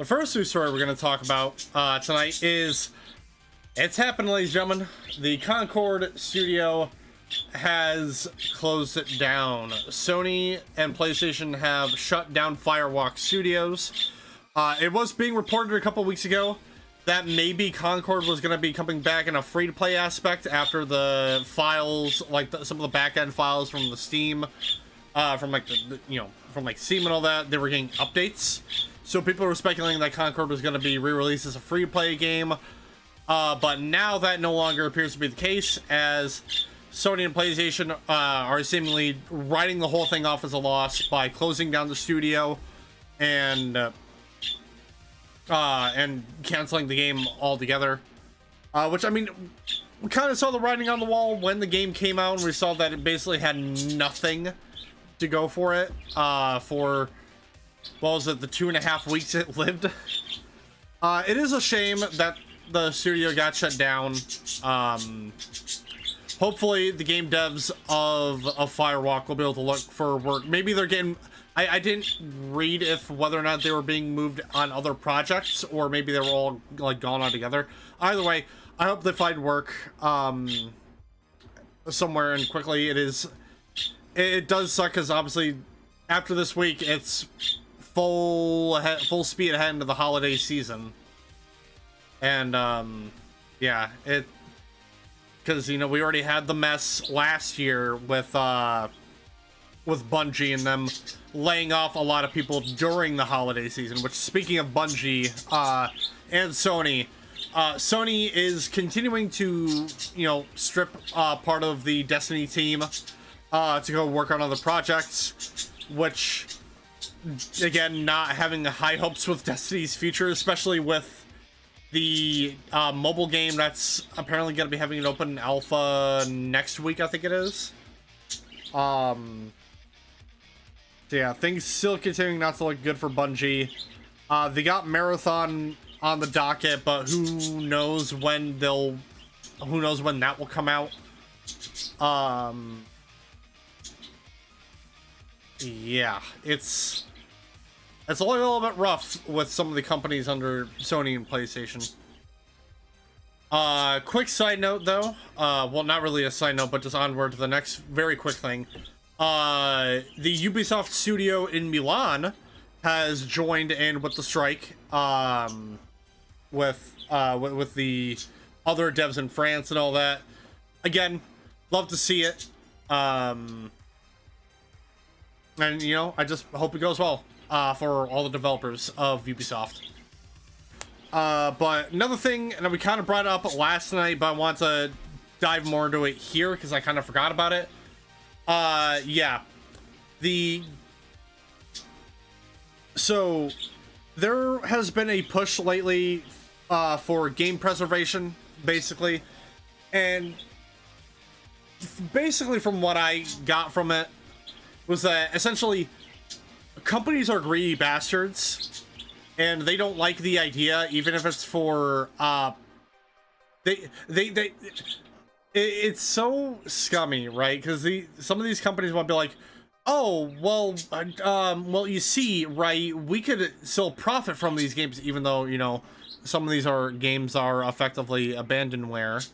The first news story we're going to talk about tonight is, it's happened, ladies and gentlemen. The Concord studio has closed it down. Sony and PlayStation have shut down Firewalk Studios. It was being reported a couple weeks ago that maybe Concord was going to be coming back in a free-to-play aspect after the files, like some of the back-end files from the Steam, from Steam and all that, they were getting updates. So people were speculating that Concord was going to be re-released as a free-to-play game. But now that no longer appears to be the case, as Sony and PlayStation are seemingly writing the whole thing off as a loss by closing down the studio and canceling the game altogether. Which, I mean, we kind of saw the writing on the wall when the game came out, and we saw that it basically had nothing to go for it for, what was it, the 2.5 weeks it lived. It is a shame that the studio got shut down. Hopefully the game devs of Firewalk will be able to look for work. Maybe they're getting, I didn't read if whether or not they were being moved on other projects, or maybe they were all like gone altogether. Either way, I hope they find work somewhere and quickly. It does suck because obviously after this week it's full speed ahead into the holiday season. And yeah, because we already had the mess last year with Bungie and them laying off a lot of people during the holiday season. Which, speaking of Bungie and Sony, Sony is continuing to strip part of the Destiny team to go work on other projects, which, again, not having high hopes with Destiny's future, especially with the mobile game that's apparently going to be having an open alpha next week, I think it is. So yeah, things still continuing not to look good for Bungie. They got Marathon on the docket, but who knows when that will come out. Yeah, it's a little bit rough with some of the companies under Sony and PlayStation. Quick side note, though. Well, not really a side note, but just onward to the next very quick thing. The Ubisoft studio in Milan has joined in with the strike, with the other devs in France and all that. Again, love to see it. And I just hope it goes well. For all the developers of Ubisoft. But another thing, and we kind of brought it up last night, but I want to dive more into it here because I kind of forgot about it. Yeah. So there has been a push lately for game preservation, basically. And basically from what I got from it was that essentially companies are greedy bastards, and they don't like the idea, even if it's for it's so scummy, right? Because some of these companies want to be like, oh well, you see, right, we could still profit from these games, even though some of these games are effectively abandonware.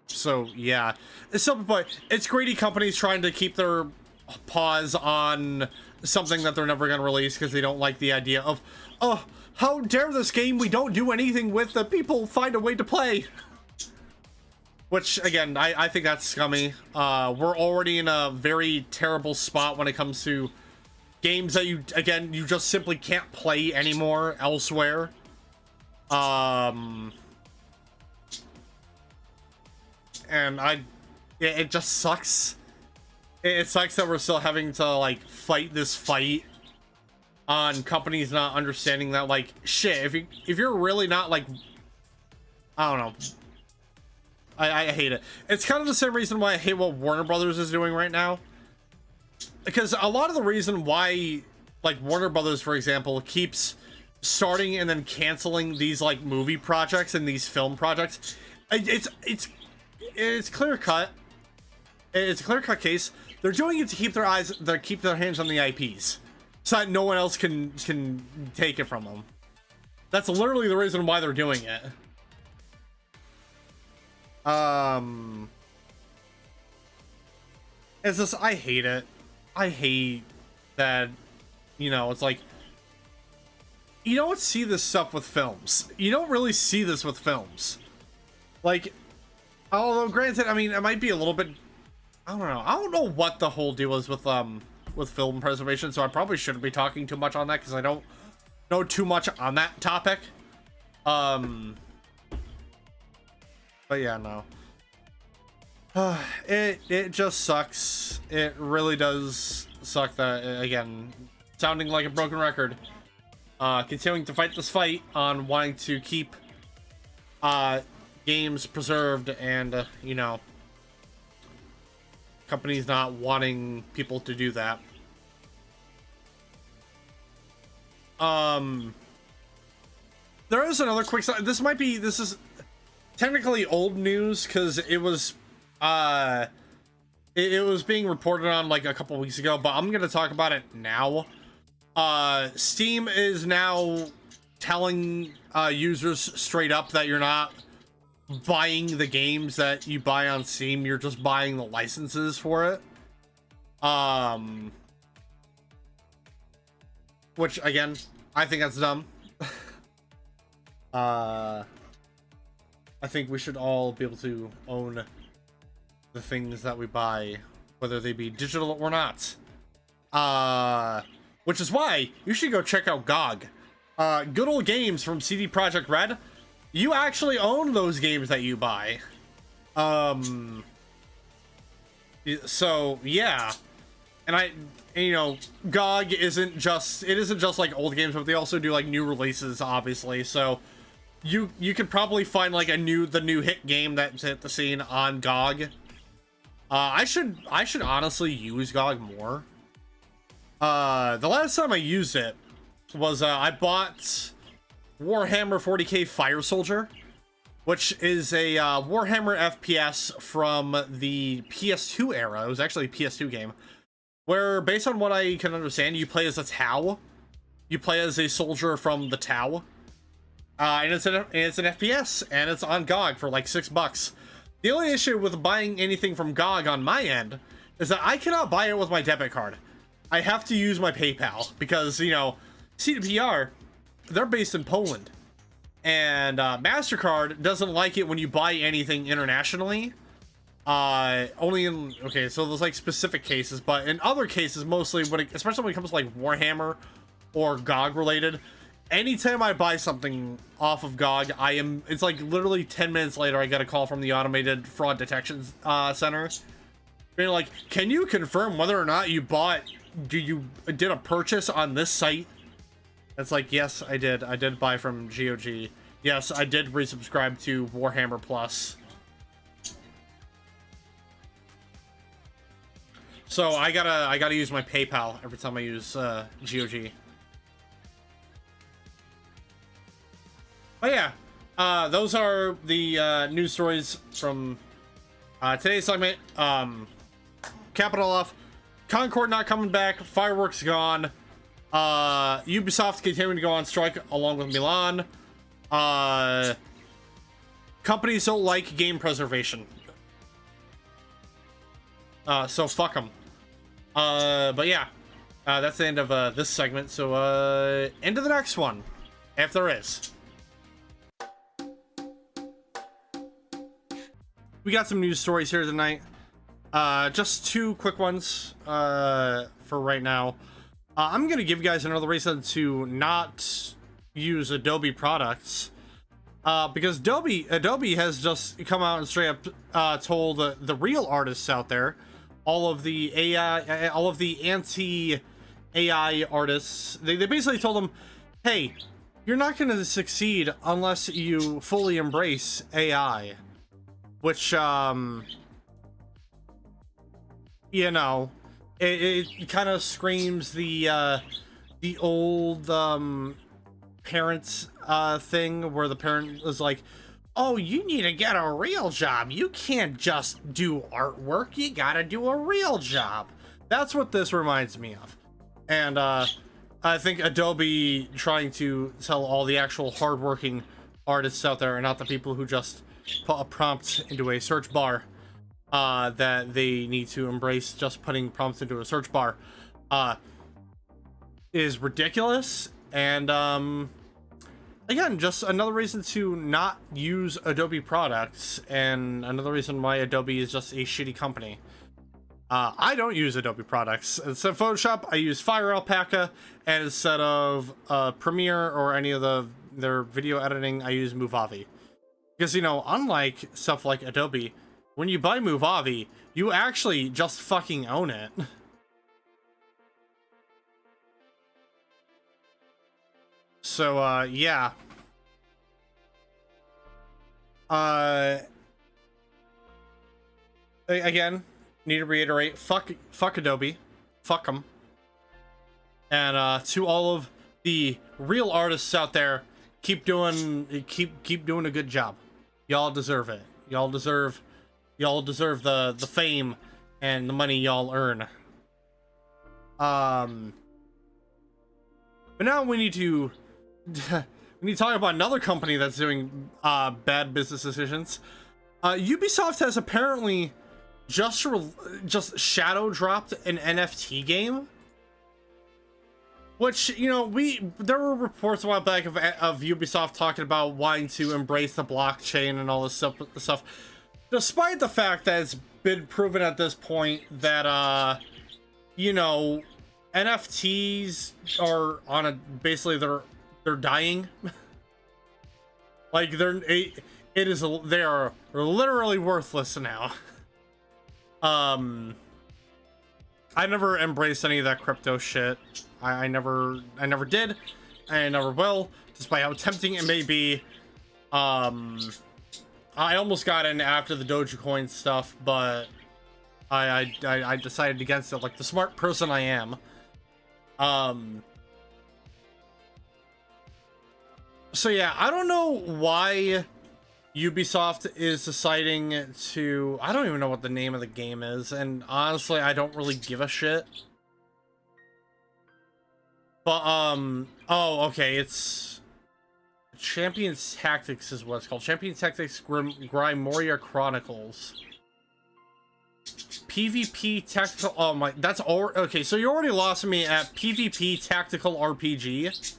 So yeah, it's greedy companies trying to keep their pause on something that they're never going to release because they don't like the idea of, oh, how dare this game we don't do anything with, the people find a way to play. Which, again, I think that's scummy. We're already in a very terrible spot when it comes to games that you just simply can't play anymore elsewhere. And it just sucks. It sucks that we're still having to fight this fight on companies not understanding that, shit, if you're really not I don't know, I hate it. It's kind of the same reason why I hate what Warner Brothers is doing right now, because a lot of the reason why Warner Brothers, for example, keeps starting and then canceling these movie projects and these film projects, it's clear cut. It's a clear cut case. They're doing it to keep their hands on the IPs. so that no one else can take it from them. That's literally the reason why they're doing it. It's just, I hate it. I hate that, you know, it's like, you don't see this stuff with films. You don't really see this with films. Like, although granted, I mean, it might be a little bit, I don't know. I don't know what the whole deal is with film preservation, so I probably shouldn't be talking too much on that because I don't know too much on that topic. But yeah, no. It just sucks. It really does suck that, again, sounding like a broken record. Continuing to fight this fight on wanting to keep games preserved and, you know, companies not wanting people to do that. There is another quick side. This is technically old news because it was it was being reported on like a couple weeks ago, but I'm gonna talk about it now. Steam is now telling users straight up that you're not buying the games that you buy on Steam, you're just buying the licenses for it. Which again, I think that's dumb. I think we should all be able to own the things that we buy, whether they be digital or not. Which is why you should go check out GOG. Good Old Games from CD Projekt Red. You actually own those games that you buy. So yeah, and you know, GOG isn't just like old games, but they also do like new releases, obviously. So you could probably find like the new hit game that's hit the scene on GOG. I should honestly use GOG more. The last time I used it was I bought Warhammer 40k Fire Soldier, which is a Warhammer FPS from the PS2 era. It was actually a PS2 game, where based on what I can understand, you play as a Tau. You play as a soldier from the Tau. And it's an FPS, and it's on GOG for like $6. The only issue with buying anything from GOG on my end is that I cannot buy it with my debit card. I have to use my PayPal because, you know, CDPR, they're based in Poland, and MasterCard doesn't like it when you buy anything internationally. Only in, okay, so there's like specific cases, but in other cases, mostly especially when it comes to like Warhammer or GOG related, anytime I buy something off of GOG, it's like literally 10 minutes later, I get a call from the automated fraud detection center. Being like, can you confirm whether or not you did a purchase on this site? It's like, yes, I did. I did buy from GOG. Yes, I did resubscribe to Warhammer Plus. So I gotta use my PayPal every time I use GOG. But yeah, those are the news stories from today's segment. Capital F, Concord not coming back, fireworks gone, Ubisoft continuing to go on strike along with Milan. Companies don't like game preservation, so fuck them. But yeah, that's the end of this segment, so into the next one, if there is. We got some news stories here tonight. Just two quick ones for right now. I'm gonna give you guys another reason to not use Adobe products, because Adobe has just come out and straight up told the real artists out there, all of the AI, all of the anti-AI artists, they basically told them, hey, you're not gonna succeed unless you fully embrace AI. Which, you know, it kind of screams the old parents thing where the parent is like, oh, you need to get a real job. You can't just do artwork. You gotta do a real job. That's what this reminds me of. And I think Adobe trying to tell all the actual hardworking artists out there, and not the people who just put a prompt into a search bar, that they need to embrace just putting prompts into a search bar, is ridiculous. And again, just another reason to not use Adobe products, and another reason why Adobe is just a shitty company. I don't use Adobe products. Instead of Photoshop, I use Fire Alpaca, and instead of Premiere or any of their video editing, I use Movavi. Because, you know, unlike stuff like Adobe, when you buy Movavi, you actually just fucking own it. So, yeah. Again, need to reiterate, fuck Adobe. Fuck them. And, to all of the real artists out there, keep doing a good job. Y'all deserve it. Y'all deserve the fame and the money y'all earn. But now we need to talk about another company that's doing bad business decisions. Ubisoft has apparently just shadow dropped an NFT game, which, you know, there were reports a while back of Ubisoft talking about wanting to embrace the blockchain and all this stuff, despite the fact that it's been proven at this point that you know, NFTs are on a basically they're dying. Like they are literally worthless now. I never embraced any of that crypto shit. I never did. I never will, despite how tempting it may be. I almost got in after the Dogecoin stuff, but I decided against it, like the smart person I am. So yeah, I don't know why Ubisoft is deciding to... I don't even know what the name of the game is, and honestly, I don't really give a shit. But, oh, okay, it's... Champions Tactics is what it's called. Champions Tactics Grimoria Chronicles. PvP Tactical... Oh my... That's all... Okay, so you already lost me at PvP Tactical RPG.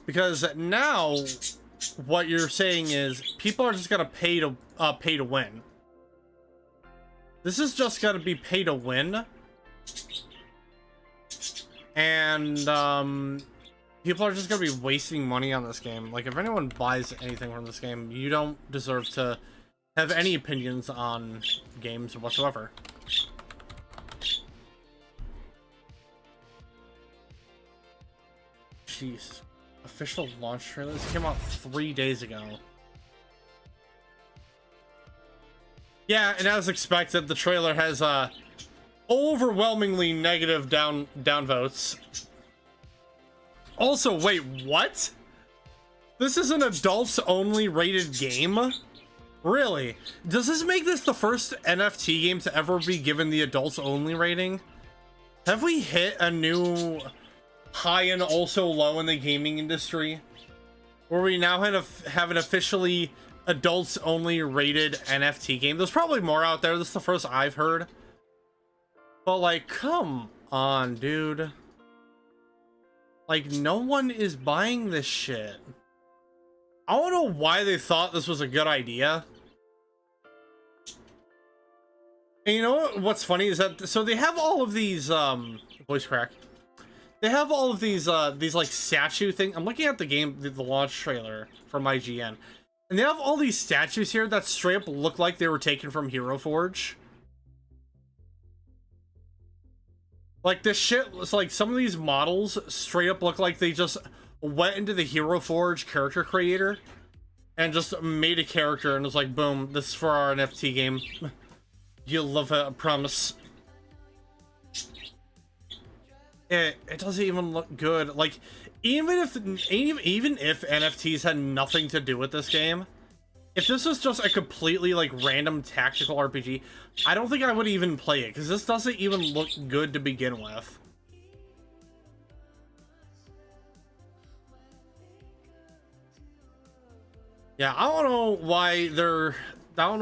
Because now... what you're saying is people are just gonna pay to win. This is just gonna be pay to win, and people are just gonna be wasting money on this game. Like, if anyone buys anything from this game, you don't deserve to have any opinions on games whatsoever. Jeez. Official launch trailer. This came out 3 days ago. Yeah, and as expected, the trailer has overwhelmingly negative downvotes. Also, wait, what? This is an adults only rated game? Really? Does this make this the first NFT game to ever be given the adults only rating? Have we hit a new high and also low in the gaming industry, where we now have an officially adults only rated NFT game? There's probably more out there. This is the first I've heard. But like, come on, dude. Like, no one is buying this shit. I don't know why they thought this was a good idea. And you know what's funny is that, so they have all of these voice crack. They have all of these like statue thing. I'm looking at the game, the launch trailer from IGN, and they have all these statues here that straight up look like they were taken from Hero Forge. Like, this shit, it's like some of these models straight up look like they just went into the Hero Forge character creator and just made a character and was like, boom, this is for our NFT game. You'll love it, I promise. It doesn't even look good. Like, even if NFTs had nothing to do with this game, if this was just a completely like random tactical RPG, I don't think I would even play it, because this doesn't even look good to begin with. Yeah, I don't know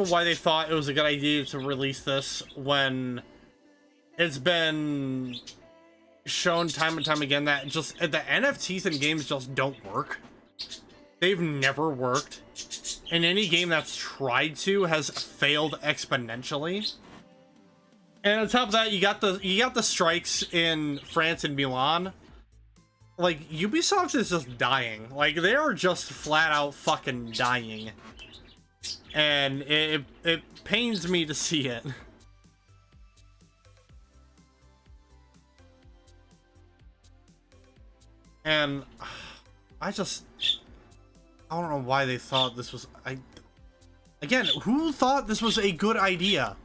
why they thought it was a good idea to release this when it's been shown time and time again that just the NFTs in games just don't work. They've never worked. And any game that's tried to has failed exponentially. And on top of that, you got the strikes in France and Milan. Like, Ubisoft is just dying. Like, they are just flat out fucking dying. And it pains me to see it. And I don't know why they thought this was... Again, who thought this was a good idea?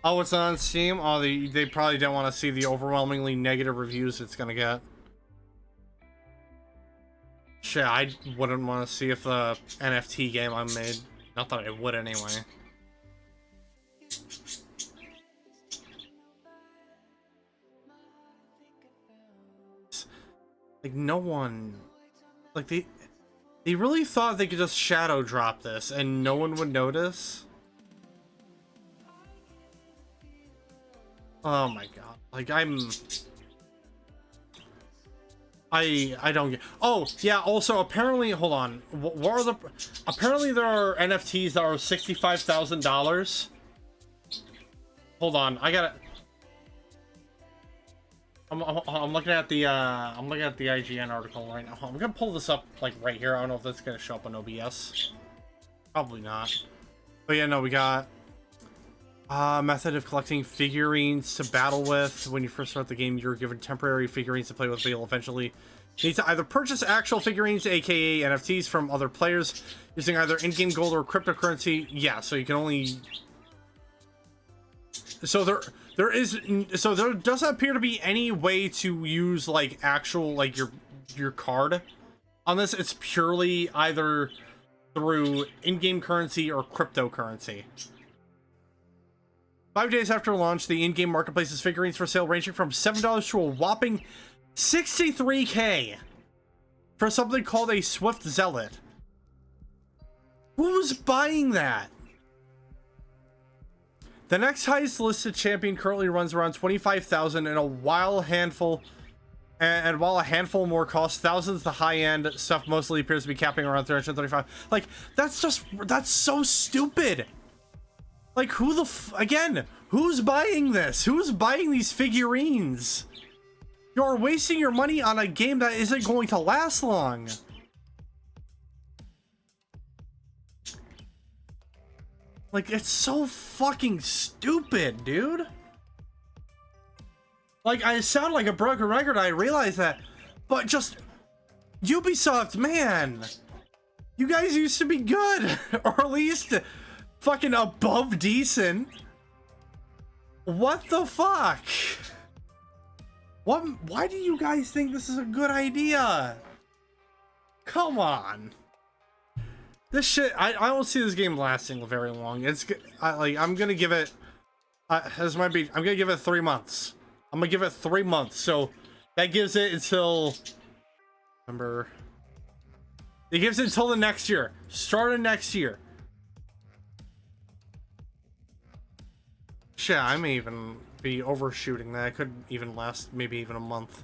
Oh, it's on Steam? Oh, they probably don't want to see the overwhelmingly negative reviews it's gonna get. Shit, I wouldn't want to see if the NFT game I made... Not that I would anyway. Like, no one... Like, they really thought they could just shadow drop this and no one would notice? Oh my god. Like, I don't get... Oh, yeah, also, apparently... Hold on. What are the... Apparently there are NFTs that are $65,000. Hold on, I gotta... I'm looking at the IGN article right now. I'm gonna pull this up like right here. I don't know if that's gonna show up on OBS. Probably not. But yeah, no, we got method of collecting figurines to battle with. When you first start the game, you're given temporary figurines to play with, but you'll eventually need to either purchase actual figurines, aka NFTs, from other players using either in-game gold or cryptocurrency. Yeah, so you can only... So there doesn't appear to be any way to use like actual like your card on this. It's purely either through in-game currency or cryptocurrency. 5 days after launch, the in-game marketplace is figurines for sale ranging from $7 to a whopping $63K for something called a Swift Zealot. Who's buying that? The next highest listed champion currently runs around 25,000, and while a handful more costs thousands, the high-end stuff mostly appears to be capping around 335. Like, that's so stupid. Like, again, who's buying this? Who's buying these figurines? You're wasting your money on a game that isn't going to last long. Like, it's so fucking stupid, dude. Like, I sound like a broken record, I realize that. But just... Ubisoft, man! You guys used to be good! Or at least fucking above decent. What the fuck? Why do you guys think this is a good idea? Come on. This shit, I don't see this game lasting very long. I'm gonna give it, I'm gonna give it 3 months. I'm gonna give it 3 months. So that gives it until, it gives it until the next year. Start of next year. Shit, I may even be overshooting that. It could even last maybe even a month.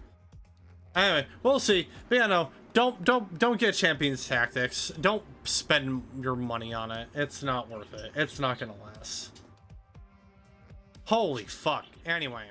Anyway, we'll see. But yeah, no, don't get Champions Tactics. Don't spend your money on it. It's not worth it. It's not gonna last. Holy fuck. Anyway.